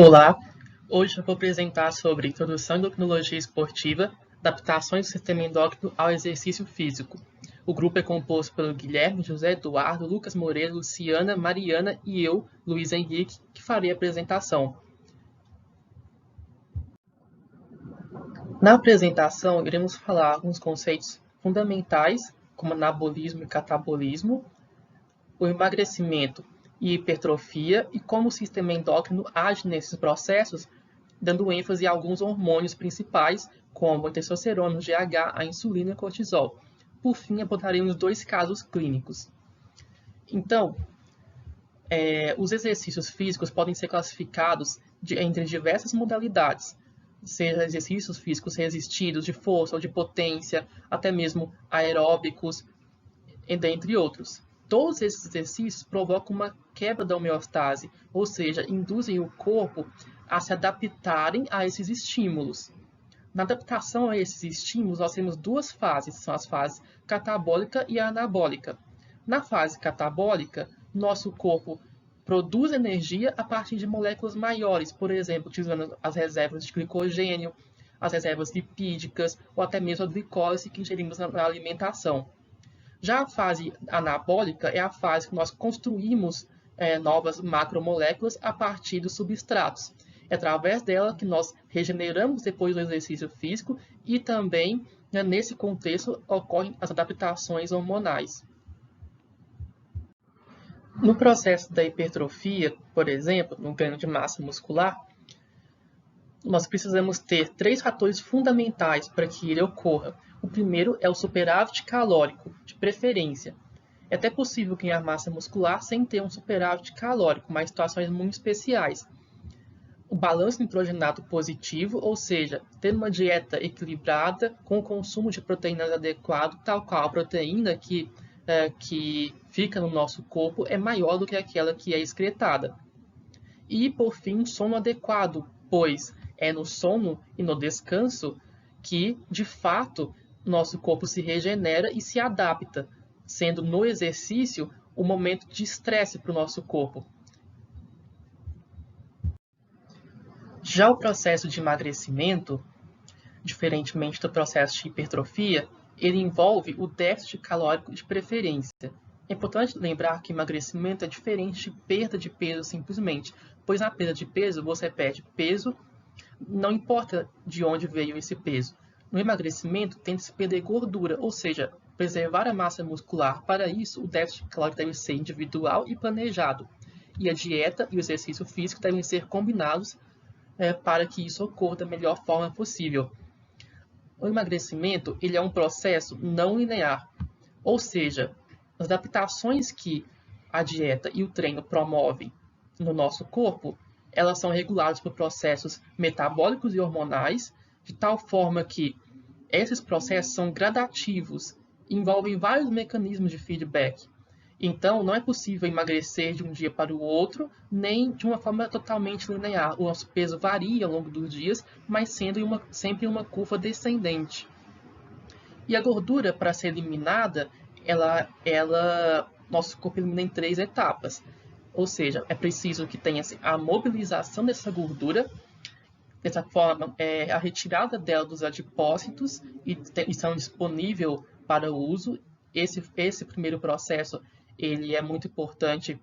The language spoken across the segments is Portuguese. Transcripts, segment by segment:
Olá, hoje eu vou apresentar sobre Introdução à Endocrinologia Esportiva, adaptações do sistema endócrino ao exercício físico. O grupo é composto pelo Guilherme, José Eduardo, Lucas Moreira, Luciana, Mariana e eu, Luiz Henrique, que farei a apresentação. Na apresentação, iremos falar alguns conceitos fundamentais, como anabolismo e catabolismo, o emagrecimento e hipertrofia e como o sistema endócrino age nesses processos, dando ênfase a alguns hormônios principais, como a testosterona, o GH, a insulina e o cortisol. Por fim, abordaremos 2 casos clínicos. Então, os exercícios físicos podem ser classificados entre diversas modalidades, seja exercícios físicos resistidos, de força ou de potência, até mesmo aeróbicos, dentre outros. Todos esses exercícios provocam uma quebra da homeostase, ou seja, induzem o corpo a se adaptarem a esses estímulos. Na adaptação a esses estímulos, nós temos 2 fases, são as fases catabólica e anabólica. Na fase catabólica, nosso corpo produz energia a partir de moléculas maiores, por exemplo, utilizando as reservas de glicogênio, as reservas lipídicas ou até mesmo a glicose que ingerimos na alimentação. Já a fase anabólica é a fase que nós construímos novas macromoléculas a partir dos substratos. É através dela que nós regeneramos depois do exercício físico e também, nesse contexto, ocorrem as adaptações hormonais. No processo da hipertrofia, por exemplo, no ganho de massa muscular, nós precisamos ter 3 fatores fundamentais para que ele ocorra. O primeiro é o superávit calórico, de preferência. É até possível ganhar massa muscular sem ter um superávit calórico, mas em situações muito especiais. O balanço nitrogenado positivo, ou seja, ter uma dieta equilibrada com o consumo de proteínas adequado, tal qual a proteína que fica no nosso corpo é maior do que aquela que é excretada. E, por fim, sono adequado, pois é no sono e no descanso que, de fato, nosso corpo se regenera e se adapta, sendo no exercício um momento de estresse para o nosso corpo. Já o processo de emagrecimento, diferentemente do processo de hipertrofia, ele envolve o déficit calórico de preferência. É importante lembrar que emagrecimento é diferente de perda de peso simplesmente, pois na perda de peso você perde peso, não importa de onde veio esse peso. No emagrecimento tem-se perder gordura, ou seja, preservar a massa muscular. Para isso, o déficit calórico deve ser individual e planejado, e a dieta e o exercício físico devem ser combinados para que isso ocorra da melhor forma possível. O emagrecimento ele é um processo não linear, ou seja, as adaptações que a dieta e o treino promovem no nosso corpo, elas são reguladas por processos metabólicos e hormonais, de tal forma que esses processos são gradativos, envolvem vários mecanismos de feedback. Então, não é possível emagrecer de um dia para o outro, nem de uma forma totalmente linear. O nosso peso varia ao longo dos dias, mas sendo sempre uma curva descendente. E a gordura, para ser eliminada, nosso corpo elimina em 3 etapas. Ou seja, é preciso que tenha a mobilização dessa gordura, dessa forma, a retirada dela dos adipócitos e estão disponível para o uso. Esse primeiro processo ele é muito importante,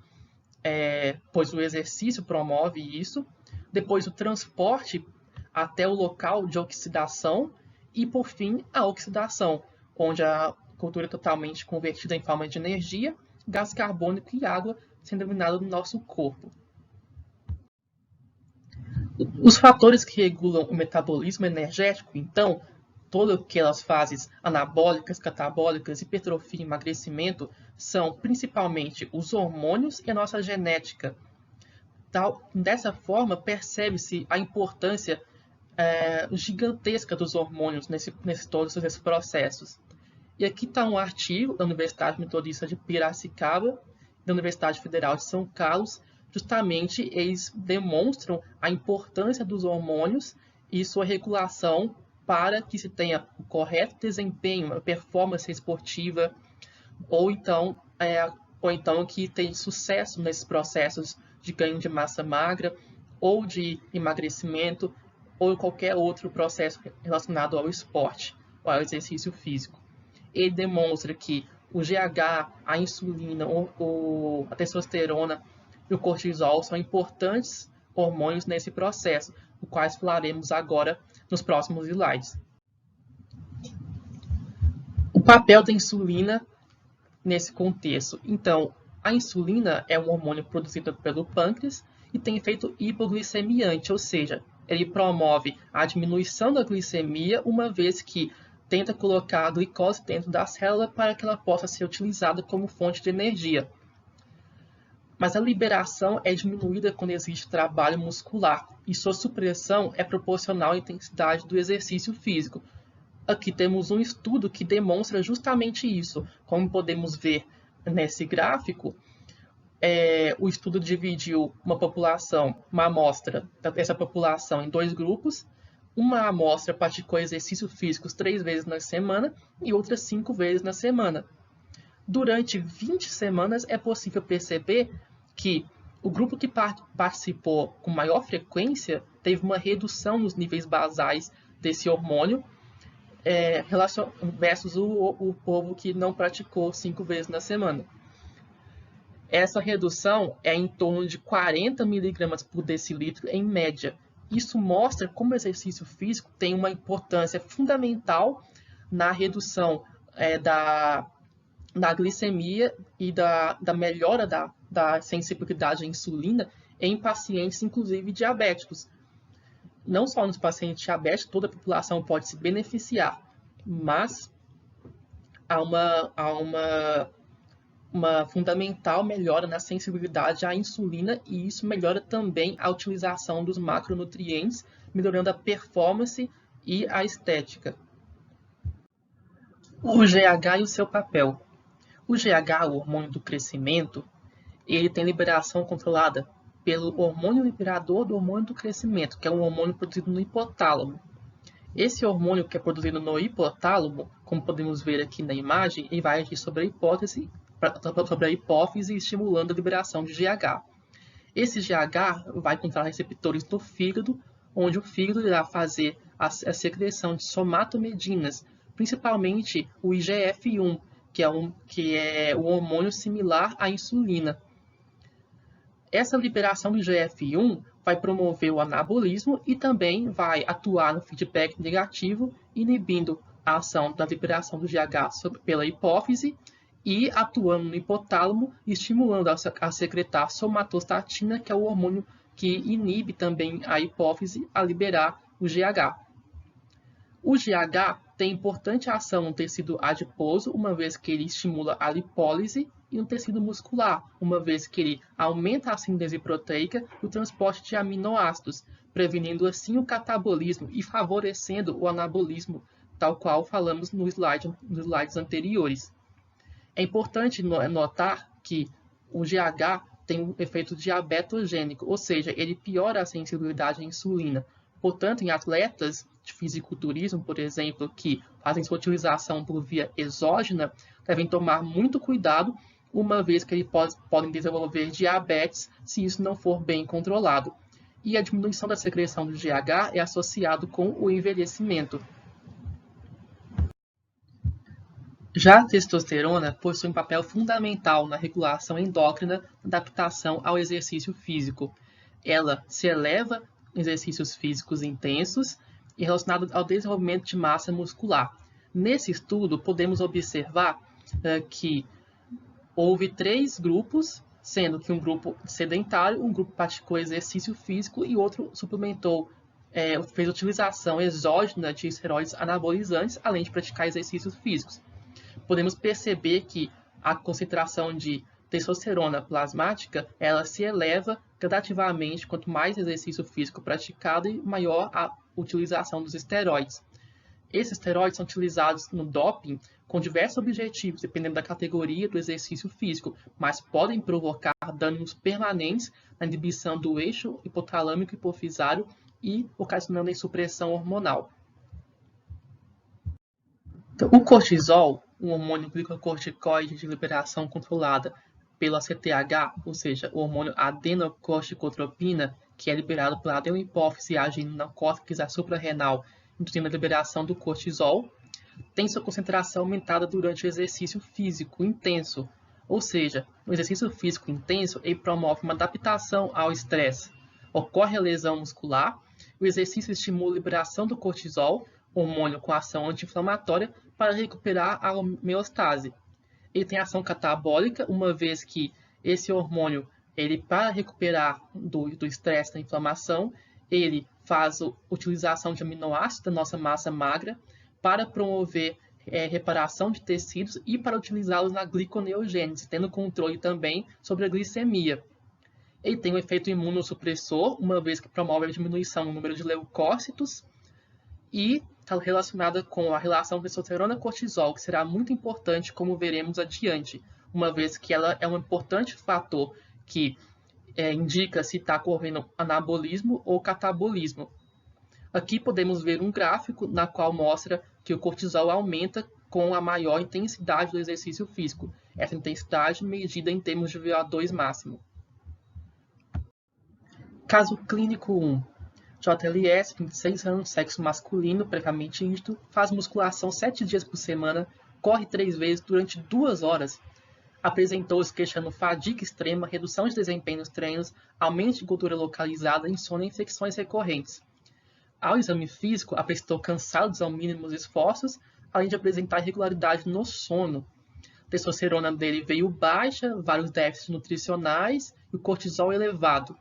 pois o exercício promove isso. Depois o transporte até o local de oxidação e, por fim, a oxidação, onde a gordura é totalmente convertida em forma de energia, gás carbônico e água sendo eliminado do nosso corpo. Os fatores que regulam o metabolismo energético, então, todas aquelas fases anabólicas, catabólicas, hipertrofia e emagrecimento, são principalmente os hormônios e a nossa genética. Dessa forma, percebe-se a importância gigantesca dos hormônios todos esses processos. E aqui está um artigo da Universidade Metodista de Piracicaba, da Universidade Federal de São Carlos. Justamente, eles demonstram a importância dos hormônios e sua regulação para que se tenha o correto desempenho, a performance esportiva, ou então que tenha sucesso nesses processos de ganho de massa magra ou de emagrecimento, ou qualquer outro processo relacionado ao esporte ou ao exercício físico. Ele demonstra que o GH, a insulina, a testosterona e o cortisol são importantes hormônios nesse processo, os quais falaremos agora nos próximos slides. O papel da insulina nesse contexto. Então, a insulina é um hormônio produzido pelo pâncreas e tem efeito hipoglicemiante, ou seja, ele promove a diminuição da glicemia, uma vez que tenta colocar a glicose dentro da célula para que ela possa ser utilizada como fonte de energia. Mas a liberação é diminuída quando existe trabalho muscular e sua supressão é proporcional à intensidade do exercício físico. Aqui temos um estudo que demonstra justamente isso. Como podemos ver nesse gráfico, o estudo dividiu uma amostra dessa população em dois grupos. Uma amostra praticou exercícios físicos 3 vezes na semana e outra 5 vezes na semana. Durante 20 semanas é possível perceber que o grupo que participou com maior frequência teve uma redução nos níveis basais desse hormônio versus o povo que não praticou 5 vezes na semana. Essa redução é em torno de 40 mg por decilitro em média. Isso mostra como o exercício físico tem uma importância fundamental na redução da glicemia e da melhora da sensibilidade à insulina em pacientes, inclusive diabéticos. Não só nos pacientes diabéticos, toda a população pode se beneficiar, mas há uma fundamental melhora na sensibilidade à insulina e isso melhora também a utilização dos macronutrientes, melhorando a performance e a estética. O GH e o seu papel. O GH, o hormônio do crescimento, ele tem liberação controlada pelo hormônio liberador do hormônio do crescimento, que é um hormônio produzido no hipotálamo. Esse hormônio que é produzido no hipotálamo, como podemos ver aqui na imagem, ele vai agir sobre a hipófise, estimulando a liberação de GH. Esse GH vai controlar receptores no fígado, onde o fígado irá fazer a secreção de somatomedinas, principalmente o IGF-1, que é um hormônio similar à insulina. Essa liberação do IGF-1 vai promover o anabolismo e também vai atuar no feedback negativo, inibindo a ação da liberação do GH pela hipófise e atuando no hipotálamo, estimulando a secretar somatostatina, que é o hormônio que inibe também a hipófise a liberar o GH. O GH tem importante ação no tecido adiposo, uma vez que ele estimula a lipólise, e no tecido muscular, uma vez que ele aumenta a síntese proteica e o transporte de aminoácidos, prevenindo assim o catabolismo e favorecendo o anabolismo, tal qual falamos nos slides anteriores. É importante notar que o GH tem um efeito diabetogênico, ou seja, ele piora a sensibilidade à insulina. Portanto, em atletas de fisiculturismo, por exemplo, que fazem sua utilização por via exógena, devem tomar muito cuidado, uma vez que eles podem desenvolver diabetes se isso não for bem controlado. E a diminuição da secreção do GH é associado com o envelhecimento. Já a testosterona possui um papel fundamental na regulação endócrina da adaptação ao exercício físico. Ela se eleva em exercícios físicos intensos e relacionado ao desenvolvimento de massa muscular. Nesse estudo, podemos observar que houve 3 grupos, sendo que um grupo sedentário, um grupo praticou exercício físico e outro suplementou, fez utilização exógena de esteroides anabolizantes, além de praticar exercícios físicos. Podemos perceber que a concentração de testosterona plasmática ela se eleva gradativamente quanto mais exercício físico praticado e maior a utilização dos esteroides. Esses esteroides são utilizados no doping com diversos objetivos, dependendo da categoria do exercício físico, mas podem provocar danos permanentes na inibição do eixo hipotalâmico hipofisário e ocasionando a supressão hormonal. Então, o cortisol, um hormônio glicocorticoide de liberação controlada pela CTH, ou seja, o hormônio adenocorticotropina, que é liberado pela adenohipófise agindo na córtex suprarrenal, induzindo a liberação do cortisol, tem sua concentração aumentada durante o exercício físico intenso. Ou seja, no exercício físico intenso, ele promove uma adaptação ao estresse. Ocorre a lesão muscular, o exercício estimula a liberação do cortisol, hormônio com ação anti-inflamatória, para recuperar a homeostase. Ele tem ação catabólica, uma vez que esse hormônio, ele para recuperar do estresse, da inflamação, ele faz a utilização de aminoácidos da nossa massa magra para promover reparação de tecidos e para utilizá-los na gliconeogênese, tendo controle também sobre a glicemia. Ele tem um efeito imunossupressor, uma vez que promove a diminuição no número de leucócitos e está relacionada com a relação testosterona-cortisol, que será muito importante, como veremos adiante, uma vez que ela é um importante fator que indica se está ocorrendo anabolismo ou catabolismo. Aqui podemos ver um gráfico na qual mostra que o cortisol aumenta com a maior intensidade do exercício físico. Essa intensidade medida em termos de VO2 máximo. Caso clínico 1. JLS, 26 anos, sexo masculino, previamente índico, faz musculação 7 dias por semana, corre 3 vezes durante 2 horas. Apresentou-se queixando fadiga extrema, redução de desempenho nos treinos, aumento de gordura localizada, insônia e infecções recorrentes. Ao exame físico, apresentou cansados ao mínimos esforços, além de apresentar irregularidade no sono. A testosterona dele veio baixa, vários déficits nutricionais e o cortisol elevado.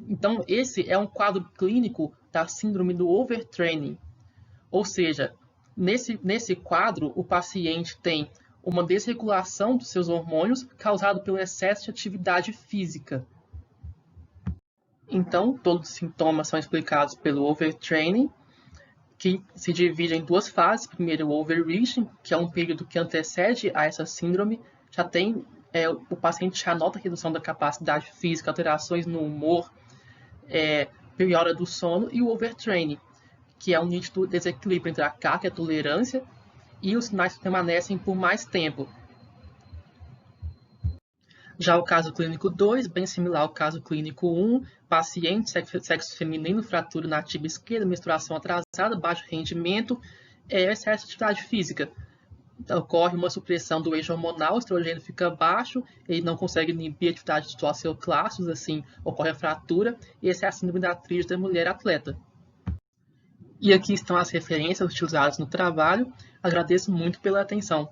Então, esse é um quadro clínico da síndrome do overtraining. Ou seja, nesse quadro, o paciente tem uma desregulação dos seus hormônios causado pelo excesso de atividade física. Então, todos os sintomas são explicados pelo overtraining, que se divide em 2 fases. Primeiro, o overreaching, que é um período que antecede a essa síndrome. O paciente já nota redução da capacidade física, alterações no humor, piora do sono, e o overtraining, que é um nítido desequilíbrio entre a carga e a tolerância, e os sinais permanecem por mais tempo. Já o caso clínico 2, bem similar ao caso clínico 1, paciente, sexo feminino, fratura na tíbia esquerda, menstruação atrasada, baixo rendimento, excesso de atividade física. Ocorre uma supressão do eixo hormonal, o estrogênio fica baixo, ele não consegue inibir a atividade dos osteoclastos, assim ocorre a fratura, e essa é a síndrome da tríade da mulher atleta. E aqui estão as referências utilizadas no trabalho. Agradeço muito pela atenção.